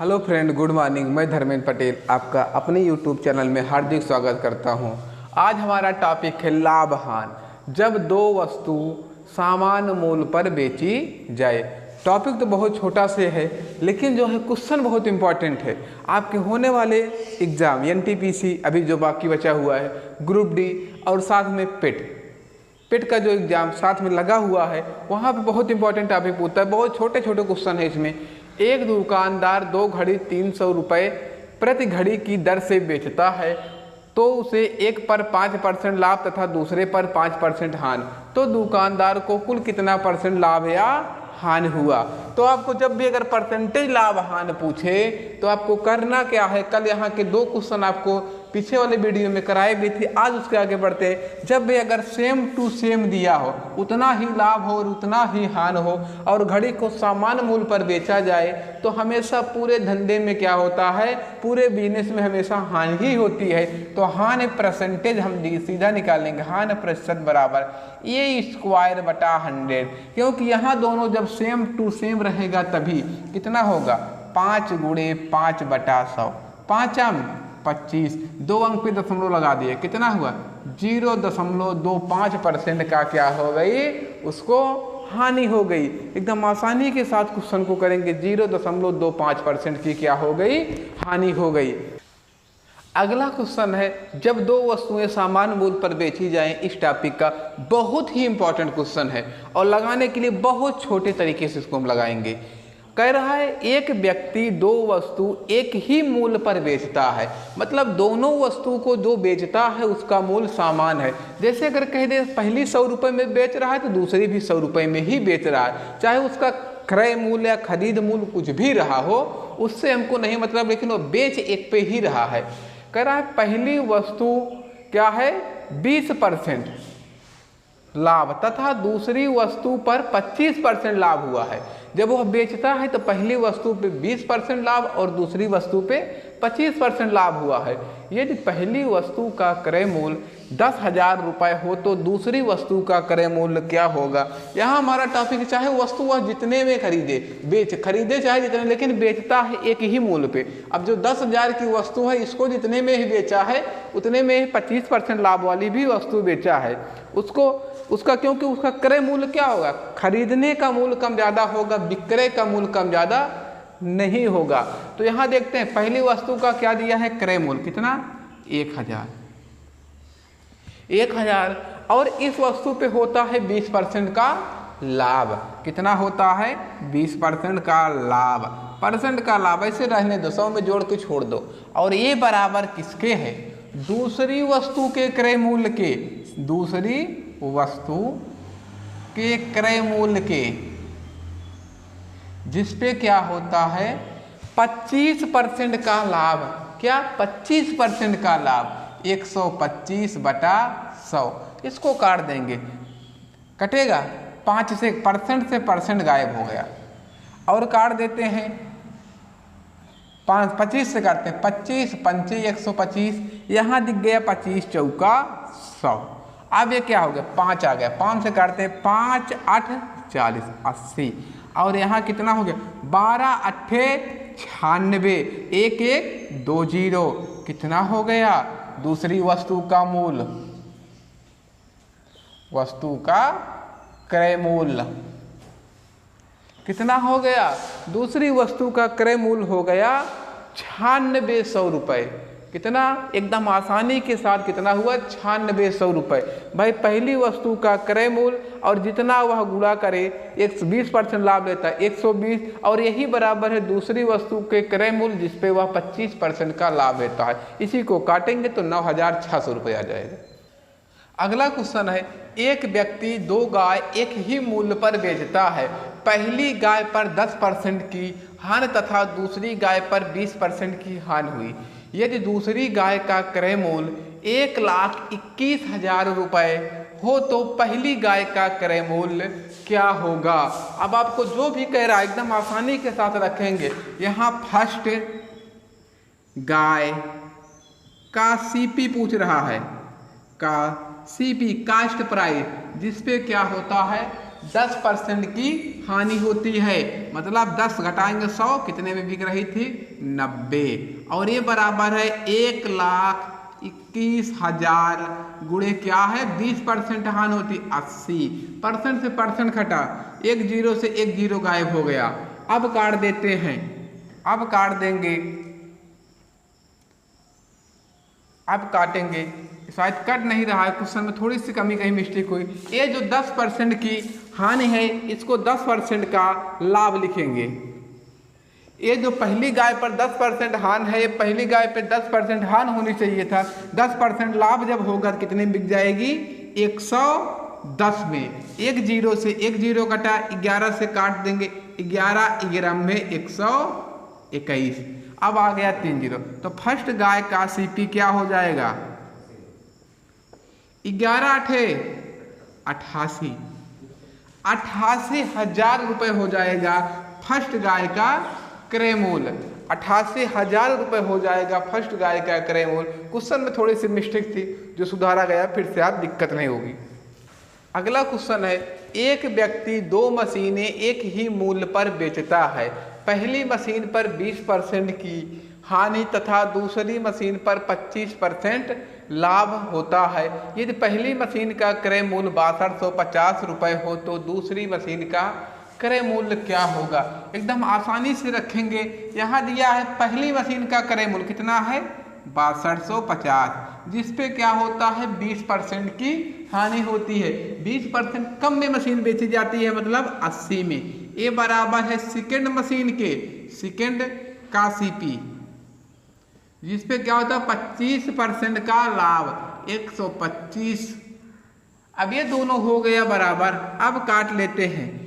Hello friend, good morning. मैं धर्मेंद्र पटेल आपका अपने यूट्यूब चैनल में हार्दिक स्वागत करता हूं। आज हमारा टॉपिक है लाभ हानि जब दो वस्तु समान मूल्य पर बेची जाए। टॉपिक तो बहुत छोटा से है, लेकिन जो है क्वेश्चन बहुत इंपॉर्टेंट है। आपके होने वाले एग्ज़ाम NTPC अभी जो बाकी बचा हुआ है, ग्रुप डी और साथ में पेट का जो एग्ज़ाम साथ में लगा हुआ है, वहाँ पे बहुत इंपॉर्टेंट टॉपिक पूछता है। बहुत छोटे छोटे क्वेश्चन है इसमें। एक दुकानदार 2 घड़ी 300 रुपये प्रति घड़ी की दर से बेचता है, तो उसे एक पर 5% लाभ तथा दूसरे पर 5% हानि, तो दुकानदार को कुल कितना परसेंट लाभ या हानि हुआ। तो आपको जब भी अगर परसेंटेज लाभ हानि पूछे तो आपको करना क्या है। कल यहाँ के 2 क्वेश्चन आपको पीछे वाले वीडियो में कराए भी थी, आज उसके आगे बढ़ते हैं। जब भी अगर सेम टू सेम दिया हो, उतना ही लाभ हो और उतना ही हानि हो, और घड़ी को समान मूल्य पर बेचा जाए, तो हमेशा पूरे धंधे में क्या होता है, पूरे बिजनेस में हमेशा हानि ही होती है। तो हानि परसेंटेज हम सीधा निकालेंगे। हानि प्रतिशत बराबर A² बटा 100, क्योंकि यहाँ दोनों जब सेम टू सेम रहेगा तभी कितना होगा, 5 गुणे 5 बटा 100, 5 25, 2 अंक पे दशमलव लगा दिए, कितना हुआ 0.25% का क्या हो गई, उसको हानि हो गई। एकदम आसानी के साथ क्वेश्चन को करेंगे। 0.25% की क्या हो गई, हानि हो गई। अगला क्वेश्चन है जब 2 वस्तुएं समान मूल्य पर बेची जाएं। इस टॉपिक का बहुत ही इंपॉर्टेंट क्वेश्चन है और लगाने के लिए बहुत छोटे तरीके से इसको हम लगाएंगे। कह रहा है एक व्यक्ति 2 वस्तु एक ही मूल्य पर बेचता है, मतलब दोनों वस्तु को जो बेचता है उसका मूल्य समान है। जैसे अगर कह दे पहली 100 रुपये में बेच रहा है तो दूसरी भी 100 रुपये में ही बेच रहा है, चाहे उसका क्रय मूल्य या खरीद मूल्य कुछ भी रहा हो, उससे हमको नहीं मतलब, लेकिन वो बेच एक पे ही रहा है। कह रहा है पहली वस्तु क्या है 20% लाभ तथा दूसरी वस्तु पर 25% लाभ हुआ है। जब वह बेचता है तो पहली वस्तु पे 20% लाभ और दूसरी वस्तु पे 25% लाभ हुआ है। यदि पहली वस्तु का क्रय मूल्य 10,000 रुपये हो तो दूसरी वस्तु का क्रय मूल्य क्या होगा। यहाँ हमारा टॉपिक चाहे वस्तु वह जितने में खरीदे चाहे जितने, लेकिन बेचता है एक ही मूल्य पे। अब जो 10,000 की वस्तु है इसको जितने में ही बेचा है उतने में ही 25% लाभ वाली भी वस्तु बेचा है उसका क्योंकि उसका क्रय मूल्य क्या होगा, खरीदने का मूल्य कम ज़्यादा होगा, विक्रय का मूल्य कम ज़्यादा नहीं होगा। तो यहाँ देखते हैं पहली वस्तु का क्या दिया है, क्रय मूल्य कितना 1,000 और इस वस्तु पे होता है 20% का लाभ। कितना होता है 20% का लाभ, परसेंट का लाभ ऐसे रहने दो, 100 में जोड़ के छोड़ दो। और ये बराबर किसके है, दूसरी वस्तु के क्रय मूल्य के, दूसरी वस्तु के क्रय मूल्य के, जिसपे क्या होता है 25% का लाभ। क्या 25% का लाभ 125 बटा 100, इसको काट देंगे, कटेगा 5 से परसेंट गायब हो गया, और काट देते हैं 25 से काटते हैं, 25 पंचे 125, यहाँ दिख गया 25 चौका 100। अब ये क्या हो गया 5 आ गया, 5 से काटते हैं 5 8 40 80, और यहाँ कितना हो गया 12 8 96, 1 1 2 0, कितना हो गया दूसरी वस्तु का मूल्य, वस्तु का क्रय मूल्य कितना हो गया, दूसरी वस्तु का क्रय मूल्य हो गया 9600 रुपये। कितना एकदम आसानी के साथ कितना हुआ 9600 रुपये। भाई पहली वस्तु का क्रय मूल्य और जितना वह गुणा करे 120% लाभ लेता है 120, और यही बराबर है दूसरी वस्तु के क्रय मूल्य जिसपे वह 25% का लाभ लेता है। इसी को काटेंगे तो 9,600 रुपये आ जाएगा। अगला क्वेश्चन है एक व्यक्ति 2 गाय एक ही मूल्य पर बेचता है। पहली गाय पर 10% की हानि तथा दूसरी गाय पर 20% की हानि हुई। यदि दूसरी गाय का क्रय मूल्य 1,21,000 रुपये हो तो पहली गाय का क्रय मूल्य क्या होगा। अब आपको जो भी कह रहा है एकदम आसानी के साथ रखेंगे। यहाँ फर्स्ट गाय का CP पूछ रहा है, का CP कास्ट प्राइस, जिसपे क्या होता है 10% की हानि होती है। मतलब 10 घटाएंगे 100, कितने में बिक रही थी? 90। और ये बराबर है 1,21,000 गुणे क्या है? 20% हानि होती, 80%। से परसेंट घटा, एक जीरो से एक जीरो गायब हो गया। अब काट देते हैं, अब काट देंगे, अब काटेंगे, शायद कट नहीं रहा है, क्वेश्चन में थोड़ी सी कमी कहीं मिस्टेक हुई। ये जो 10% की हानि है, इसको 10% का लाभ लिखेंगे। ये जो पहली गाय पर 10% हानि है, पहली गाय पे 10% हानि होनी चाहिए था। 10% लाभ जब होगा कितने बिक जाएगी? 110 में। एक जीरो से एक जीरो कटा, 11 से काट देंगे, 11 11 में 121। अब आ गया 3 जीरो, तो फर्स्ट गाय का सीपी क्या हो जाएगा? 11 8 88, 88,000 रुपये हो जाएगा फर्स्ट गाय का क्रय मूल्य। 88,000 रुपये हो जाएगा फर्स्ट गाय का क्रय मूल्य। क्वेश्चन में थोड़ी सी मिस्टेक थी जो सुधारा गया, फिर से आप दिक्कत नहीं होगी। अगला क्वेश्चन है, एक व्यक्ति 2 मशीनें एक ही मूल्य पर बेचता है। पहली मशीन पर 20% की हानि तथा दूसरी मशीन पर 25% लाभ होता है। यदि पहली मशीन का क्रय मूल्य 6250 रुपये हो तो दूसरी मशीन का क्रय मूल्य क्या होगा? एकदम आसानी से रखेंगे। यहाँ दिया है पहली मशीन का क्रय मूल्य कितना है? 6250, जिसपे क्या होता है? 20% की हानि होती है। 20% कम में मशीन बेची जाती है, मतलब 80 में। ये बराबर है सेकेंड मशीन के, सेकेंड का सीपी, जिसपे क्या होता है? 25% का लाभ, 125। अब ये दोनों हो गया बराबर। अब काट लेते हैं,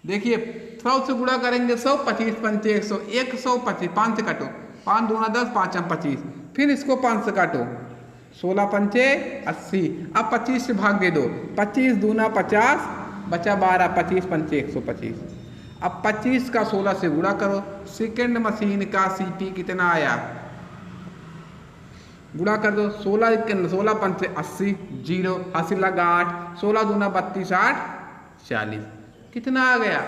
देखिए 100 से गुणा करेंगे 100, 25 पंचे 100, 125, 5 से काटो, 5 दूना 10, 5 25, फिर इसको 5 से काटो, 16 पंचे 80। अब 25 से भाग दे दो, 25 दूना 50, बचा 12, 25 पंचे 125। अब 25 का 16 से गुणा करो, सेकेंड मशीन का सीपी कितना आया? गुणा कर दो, 16 पंचे 80, 0, 80 लगा 8, 16 दूना 32, 8 40, कितना आ गया?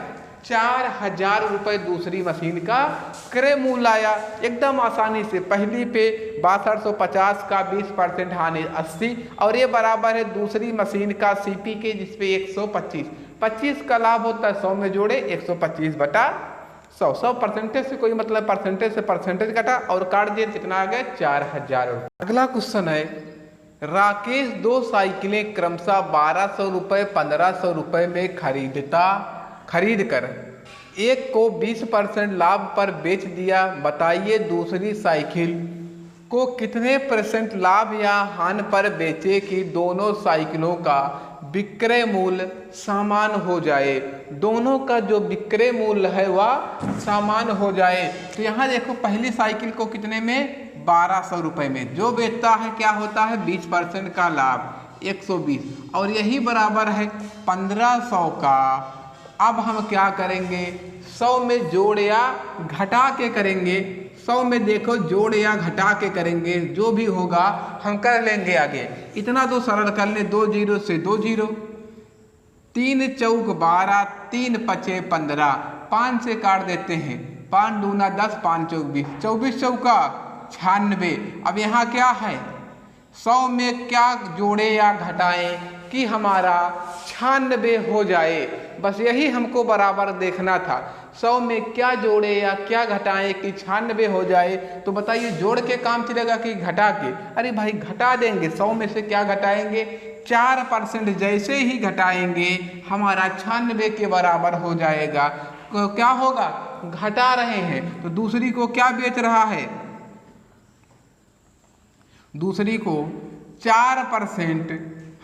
4,000 रुपये दूसरी मशीन का क्रय मूल्य आया। एकदम आसानी से पहली पे 6250 का 20% हानि 80, और ये बराबर है दूसरी मशीन का सीपी के, जिसपे 125। 25 का लाभ होता है 100 में जोड़े, 125 बटा 100। 100 परसेंटेज से कोई मतलब परसेंटेज से परसेंटेज घटा और काट दिए, कितना आ गया? 4,000 रुपये। अगला क्वेश्चन है, राकेश 2 साइकिलें क्रमशः 1200 रुपये 1500 रुपये में खरीद कर एक को 20% लाभ पर बेच दिया। बताइए दूसरी साइकिल को कितने % लाभ या हानि पर बेचे कि दोनों साइकिलों का विक्रय मूल्य समान हो जाए। दोनों का जो विक्रय मूल्य है वह समान हो जाए। तो यहाँ देखो पहली साइकिल को कितने में? 1200 रुपये में। जो बेचता है क्या होता है? 20% का लाभ, 120, और यही बराबर है 1500 का। अब हम क्या करेंगे? 100 में जोड़ या घटा के करेंगे। 100 में देखो जोड़ या घटा के करेंगे, जो भी होगा हम कर लेंगे आगे। इतना तो सरल कर ले, 2 जीरो से 2 जीरो, 3 चौक 12, 3 पचे 15, 5 से काट देते हैं, 5 दूना 10, 5 चौक 20, 24 चौका 96। अब यहाँ क्या है? 100 में क्या जोड़े या घटाएं कि हमारा 96 हो जाए। बस यही हमको बराबर देखना था। 100 में क्या जोड़े या क्या घटाएं कि 96 हो जाए। तो बताइए जोड़ के काम चलेगा कि घटा के? अरे भाई घटा देंगे। 100 में से क्या घटाएंगे? 4%। जैसे ही घटाएंगे हमारा 96 के बराबर हो जाएगा। तो क्या होगा? घटा रहे हैं तो दूसरी को क्या बेच रहा है? दूसरी को 4%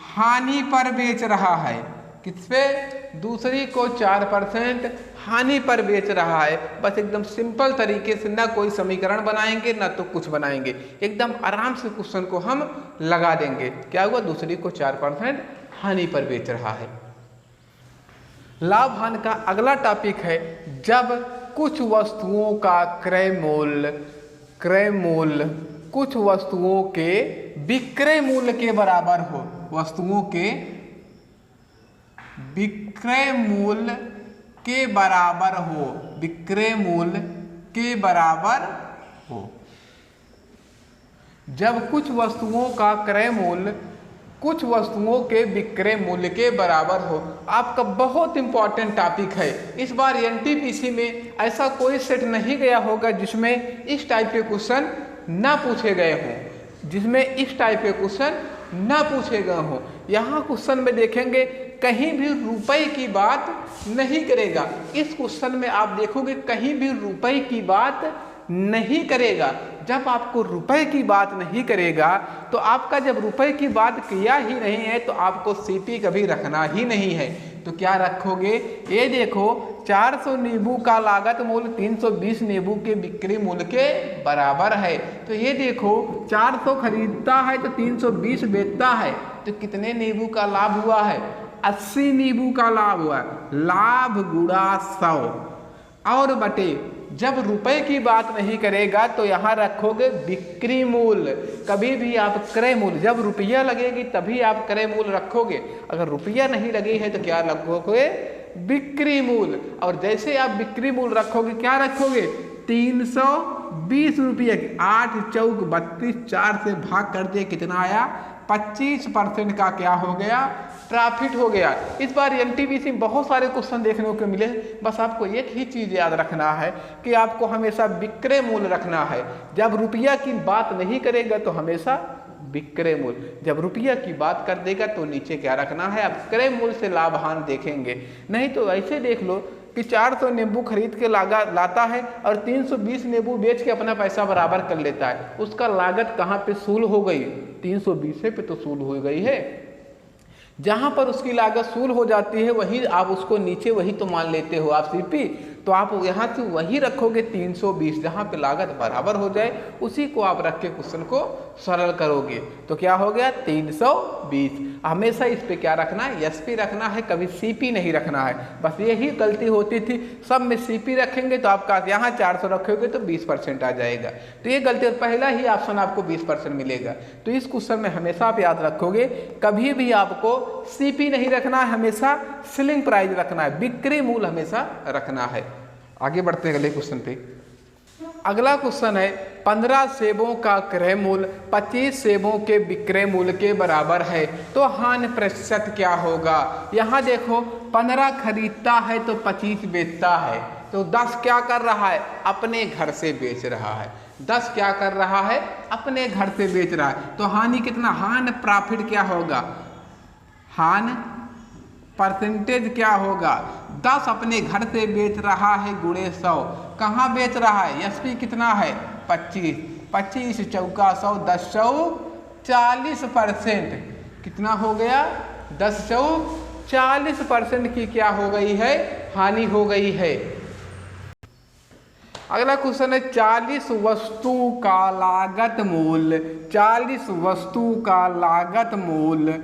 हानि पर बेच रहा है। किस पे? दूसरी को 4% हानि पर बेच रहा है। बस एकदम सिंपल तरीके से, ना कोई समीकरण बनाएंगे ना तो कुछ बनाएंगे, एकदम आराम से क्वेश्चन को हम लगा देंगे। क्या हुआ? दूसरी को 4% हानि पर बेच रहा है। लाभ हानि का अगला टॉपिक है, जब कुछ वस्तुओं का क्रय मूल्य कुछ वस्तुओं के विक्रय मूल्य के बराबर हो। वस्तुओं के विक्रय मूल्य के बराबर हो, विक्रय मूल्य के बराबर हो। जब कुछ वस्तुओं का क्रय मूल्य कुछ वस्तुओं के विक्रय मूल्य के बराबर हो। आपका बहुत इंपॉर्टेंट टॉपिक है। इस बार एनटीपीसी में ऐसा कोई सेट नहीं गया होगा जिसमें इस टाइप के क्वेश्चन ना पूछे गए हों, जिसमें इस टाइप के क्वेश्चन ना पूछे गए हों। यहाँ क्वेश्चन में देखेंगे कहीं भी रुपए की बात नहीं करेगा। इस क्वेश्चन में आप देखोगे कहीं भी रुपए की बात नहीं करेगा। जब आपको रुपए की बात नहीं करेगा तो आपका जब रुपए की बात किया ही नहीं है तो आपको सीपी कभी रखना ही नहीं है। तो क्या रखोगे, ये देखो 400 नींबू का लागत मूल्य 320 नींबू के बिक्री मूल्य के बराबर है। तो ये देखो 400 खरीदता है तो 320 बेचता है, तो कितने नींबू का लाभ हुआ है, 80 नींबू का लाभ हुआ। लाभ गुणा 100 और बटे, जब रुपए की बात नहीं करेगा तो यहाँ रखोगे बिक्री मूल्य। कभी भी आप क्रय मूल्य, जब रुपया लगेगी तभी आप क्रय मूल्य रखोगे। अगर रुपया नहीं लगी है तो क्या रखोगे, बिक्री मूल्य। और जैसे आप बिक्री मूल्य रखोगे क्या रखोगे, 320 रुपये। 8 चौक 32, 4 से भाग कर दिए, कितना आया, 25% का क्या हो गया, प्रॉफिट हो गया। इस बार एनटीपीसी में बहुत सारे क्वेश्चन देखने को मिले। बस आपको एक ही चीज़ याद रखना है कि आपको हमेशा विक्रय मूल्य रखना है। जब रुपया की बात नहीं करेगा तो हमेशा विक्रय मूल्य, जब रुपया की बात कर देगा तो नीचे क्या रखना है, आप क्रय मूल्य से लाभ हानि देखेंगे। नहीं तो ऐसे देख लो कि 400 नींबू खरीद के लाता है और 320 नींबू बेच के अपना पैसा बराबर कर लेता है। उसका लागत कहाँ पे सूल हो गई, 320 पे तो सूल हो गई है। जहाँ पर उसकी लागत सूल हो जाती है वही आप उसको नीचे वही तो मान लेते हो आप सीपी, तो आप यहाँ से वही रखोगे 320, जहाँ पे लागत बराबर हो जाए उसी को आप रख के क्वेश्चन को सरल करोगे। तो क्या हो गया, 320। हमेशा इस पे क्या रखना है, एसपी रखना है, कभी सीपी नहीं रखना है। बस यही गलती होती थी, सब में सीपी रखेंगे तो आपका यहाँ 400 रखोगे तो 20% आ जाएगा। तो ये गलती, और पहला ही ऑप्शन आपको 20% मिलेगा। तो इस क्वेश्चन में हमेशा आप याद रखोगे कभी भी आपको सीपी नहीं रखना है, हमेशा सेलिंग प्राइस रखना है, बिक्री मूल्य हमेशा रखना है। आगे बढ़ते हैं अगले क्वेश्चन पे। अगला क्वेश्चन है 15 सेबों का क्रय मूल्य 25 सेबों के विक्रय मूल्य के बराबर है, तो हानि प्रतिशत क्या होगा। यहाँ देखो 15 खरीदता है तो 25 बेचता है, तो 10 क्या कर रहा है, अपने घर से बेच रहा है। 10 क्या कर रहा है, अपने घर से बेच रहा है। तो हानि कितना, हानि प्रॉफिट क्या होगा, हानि परसेंटेज क्या होगा, 10 अपने घर से बेच रहा है गुणे 100। कहाँ बेच रहा है, एसपी कितना है, 25, 25 चौका 100, 10 चौक 40%, कितना हो गया, 10 चौक 40% की क्या हो गई है, हानि हो गई है। अगला क्वेश्चन है 40 वस्तु का लागत मूल्य, 40 वस्तु का लागत मूल्य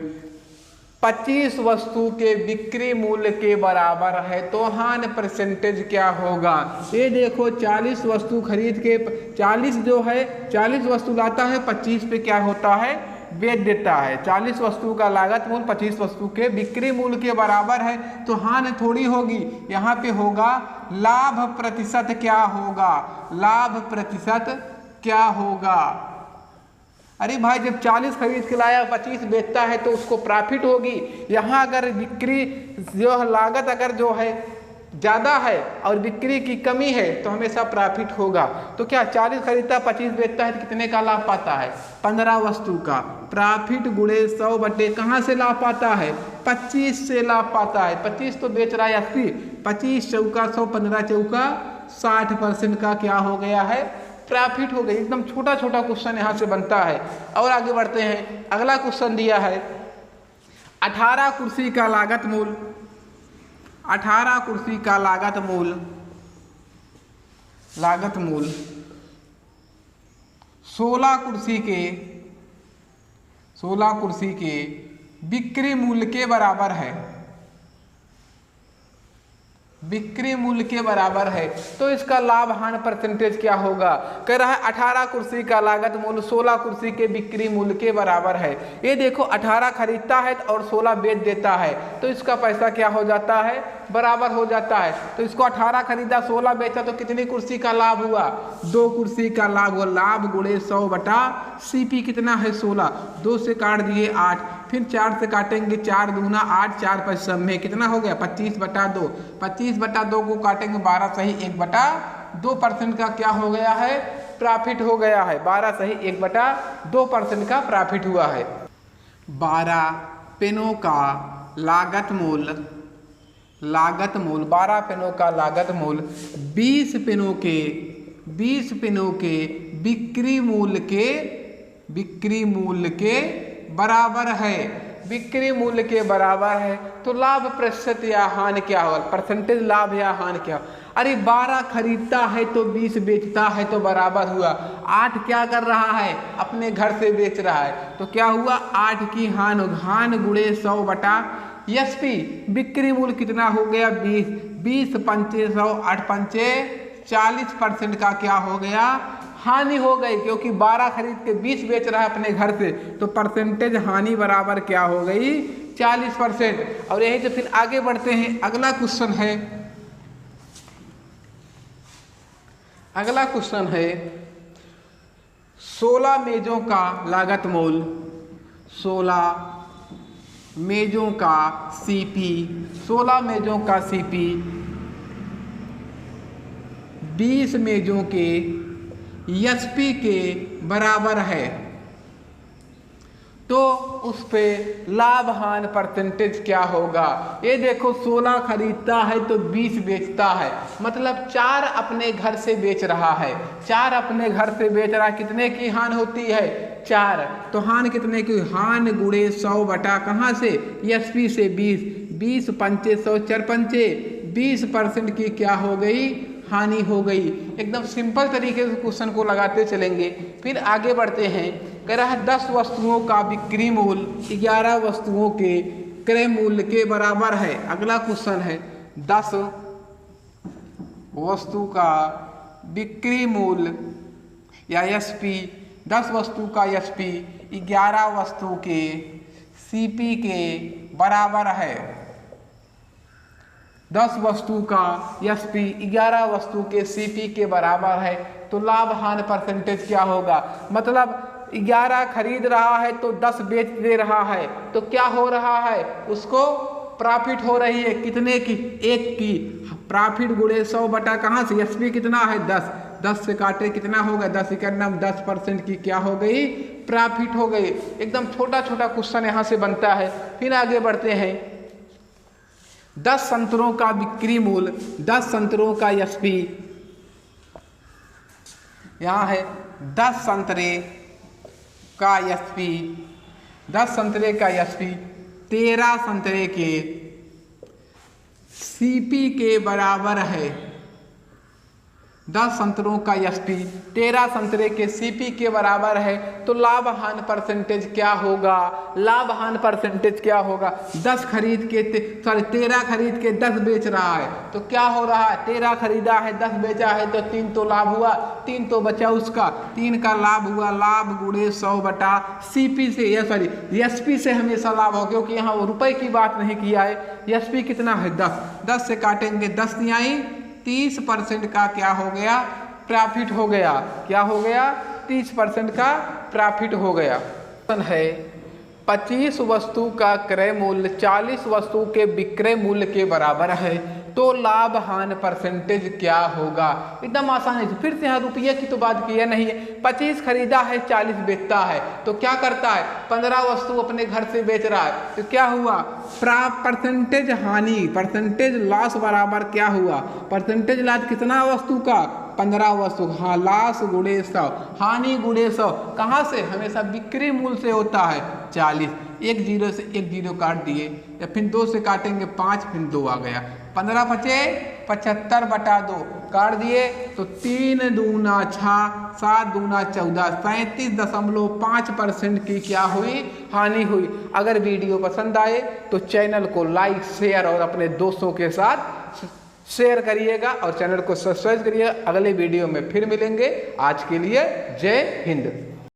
25 वस्तु के बिक्री मूल्य के बराबर है, तो हानि परसेंटेज क्या होगा। ये देखो 40 वस्तु खरीद के 40 जो है 40 वस्तु लाता है, 25 पे क्या होता है, बेच देता है। 40 वस्तु का लागत मूल्य 25 वस्तु के बिक्री मूल्य के बराबर है, तो हानि थोड़ी होगी, यहाँ पे होगा लाभ प्रतिशत क्या होगा, लाभ प्रतिशत क्या होगा। अरे भाई जब 40 खरीद के लाया 25 बेचता है तो उसको प्रॉफिट होगी। यहाँ अगर बिक्री जो लागत अगर जो है ज़्यादा है और बिक्री की कमी है तो हमेशा प्रॉफिट होगा। तो क्या 40 खरीदता 25 बेचता है तो कितने का लाभ पाता है, 15 वस्तु का। प्रॉफिट गुणे 100 बटे कहाँ से लाभ पाता है, 25 से लाभ पाता है। 25 तो बेच रहा है 80, 25 चौका 100, 15 चौका 60% का क्या हो गया है, प्रॉफिट हो गई। एकदम छोटा छोटा क्वेश्चन यहाँ से बनता है। और आगे बढ़ते हैं, अगला क्वेश्चन दिया है 18 कुर्सी का लागत मूल्य, 18 कुर्सी का लागत मूल्य 16 कुर्सी के बिक्री मूल्य के बराबर है। बिक्री मूल्य के बराबर है। तो इसका लाभ हानि परसेंटेज क्या होगा? कह रहा है 18 कुर्सी का लागत मूल्य 16 कुर्सी के बिक्री मूल्य के बराबर है। ये देखो 18 खरीदता है और 16 बेच देता है, तो इसका पैसा क्या हो जाता है? बराबर हो जाता है। तो इसको 18 खरीदा 16 बेचा तो कितनी कुर्सी का लाभ हुआ? 2 कुर्सी का लाभ हुआ। लाभ गुणे 100 बटा CP कितना है? 16। 2 से काट दिए 8, फिर 4 से काटेंगे 4 दूना 8, 4 पच्चीस में कितना हो गया? 25 बटा 2। 25 बटा 2 को काटेंगे 12 सही 1 बटा 2% का क्या हो गया है? प्रॉफिट हो गया है। 12 सही 1 बटा 2% का प्रॉफिट हुआ है। 12 पेनों का लागत मूल्य 12 पेनों का लागत मूल्य 20 पेनों के बिक्री मूल्य के बराबर है। बिक्री मूल्य के बराबर है तो लाभ प्रतिशत या हानि क्या होगा? परसेंटेज लाभ या हानि क्या? अरे 12 खरीदता है तो 20 बेचता है तो बराबर हुआ। 8 क्या कर रहा है? अपने घर से बेच रहा है, तो क्या हुआ? 8 की हानि गुणे 100 बटा SP। बिक्री मूल्य कितना हो गया? 20। 20 पंचे 100, 8 पंचे 40% का क्या हो गया? हानि हो गई, क्योंकि 12 खरीद के 20 बेच रहा है अपने घर से, तो परसेंटेज हानि बराबर क्या हो गई? 40%। और यही तो फिर आगे बढ़ते हैं। अगला क्वेश्चन है 16 मेजों का लागत मूल्य 16 मेजों का CP 16 मेजों का CP 20 मेजों के SP के बराबर है, तो उस पे लाभ हानि परसेंटेज क्या होगा? ये देखो 16 खरीदता है तो 20 बेचता है, मतलब 4 अपने घर से बेच रहा है। 4 अपने घर से बेच रहा है, कितने की हानि होती है? 4। तो हानि कितने की? हानि गुणे 100 बटा कहाँ से? SP से 20। 20 पंचे 100, 4 पंचे 20% की क्या हो गई? हानि हो गई। एकदम सिंपल तरीके से क्वेश्चन को लगाते चलेंगे। फिर आगे बढ़ते हैं। कह रहा है 10 वस्तुओं का बिक्री मूल्य 11 वस्तुओं के क्रय मूल्य के बराबर है। अगला क्वेश्चन है 10 वस्तु का बिक्री मूल्य या SP 10 वस्तु का SP 11 वस्तु के CP के बराबर है। 10 वस्तु का SP 11 वस्तु के CP के बराबर है, तो लाभ हानि परसेंटेज क्या होगा? मतलब 11 खरीद रहा है तो 10 बेच दे रहा है, तो क्या हो रहा है? उसको प्रॉफिट हो रही है। कितने की? 1 की। प्रॉफिट गुणे 100 बटा कहाँ से? SP कितना है? 10। 10 से काटे कितना होगा? 10 इक्यावन 10% की क्या हो गई? प्रॉफिट हो गई। एकदम छोटा छोटा क्वेश्चन यहाँ से बनता है। फिर आगे बढ़ते हैं। 10 संतरों का बिक्री मूल्य 10 संतरों का SP यहाँ है 10 संतरे का SP 10 संतरे का SP 13 संतरे के CP के बराबर है। 10 संतरों का SP 13 संतरे के CP के बराबर है, तो लाभ हानि परसेंटेज क्या होगा? लाभ हानि परसेंटेज क्या होगा? 10 खरीद के 13 खरीद के 10 बेच रहा है, तो क्या हो रहा है? 13 खरीदा है 10 बेचा है, तो 3 तो लाभ हुआ, 3 तो बचा उसका, 3 का लाभ हुआ। लाभ गुणे 100 बटा CP से SP से हमेशा लाभ हो, क्योंकि यहाँ वो रुपए की बात नहीं किया है। SP कितना है? 10। 10 से काटेंगे 10 आई 30% का क्या हो गया? प्रॉफिट हो गया। क्या हो गया? 30% का प्रॉफिट हो गया। है 25 वस्तु का क्रय मूल्य 40 वस्तु के विक्रय मूल्य के बराबर है, तो लाभ हानि परसेंटेज क्या होगा? एकदम आसान है। फिर से यहाँ रुपये की तो बात किया नहीं है। 25 खरीदा है 40 बेचता है, तो क्या करता है? 15 वस्तु अपने घर से बेच रहा है, तो क्या हुआ? परसेंटेज हानि परसेंटेज लॉस बराबर क्या हुआ? परसेंटेज लॉस कितना वस्तु का? 15 वस्तु। हाँ, लॉस गुणे 100 हानि गुणे 100 कहाँ से? हमेशा बिक्री मूल्य से होता है 40। 1 0 से 1 0 काट दिए, या फिर 2 से काटेंगे 5, फिर 2 आ गया। 15 बचे 75 बटा 2 काट दिए, तो 3 दूना 6 7 दूना 14 37.5% की क्या हुई? हानि हुई। अगर वीडियो पसंद आए तो चैनल को लाइक शेयर और अपने दोस्तों के साथ शेयर करिएगा और चैनल को सब्सक्राइब करिएगा। अगले वीडियो में फिर मिलेंगे। आज के लिए जय हिंद।